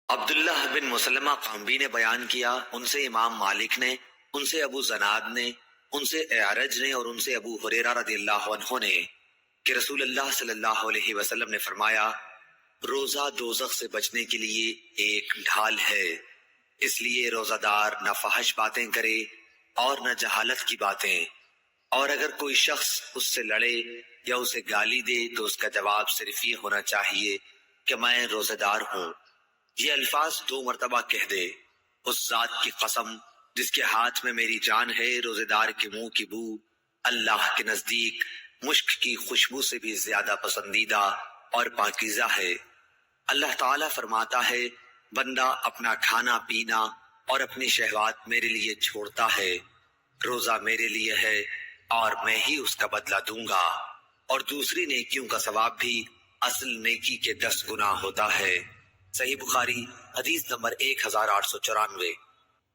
عبداللہ بن مسلمہ قعنبی نے بیان کیا، ان سے امام مالک نے، ان سے ابو زناد نے، ان سے اعرج نے اور ان سے ابو ہریرہ رضی اللہ عنہ نے کہ رسول اللہ صلی اللہ علیہ وسلم نے فرمایا، روزہ دوزخ سے بچنے کے لیے ایک ڈھال ہے، اس لیے روزہ دار نہ فحش باتیں کرے اور نہ جہالت کی باتیں، اور اگر کوئی شخص اس سے لڑے یا اسے گالی دے تو اس کا جواب صرف یہ ہونا چاہیے کہ میں روزہ دار ہوں۔ یہ الفاظ 2 مرتبہ کہہ دے، اس ذات کی قسم جس کے ہاتھ میں میری جان ہے، روزے دار کے منہ کی بو اللہ کے نزدیک مشک کی خوشبو سے بھی زیادہ پسندیدہ اور پاکیزہ ہے۔ اللہ تعالیٰ فرماتا ہے، بندہ اپنا کھانا پینا اور اپنی شہوات میرے لیے چھوڑتا ہے، روزہ میرے لیے ہے اور میں ہی اس کا بدلہ دوں گا، اور دوسری نیکیوں کا ثواب بھی اصل نیکی کے 10 گنا ہوتا ہے۔ صحیح بخاری حدیث نمبر 1894۔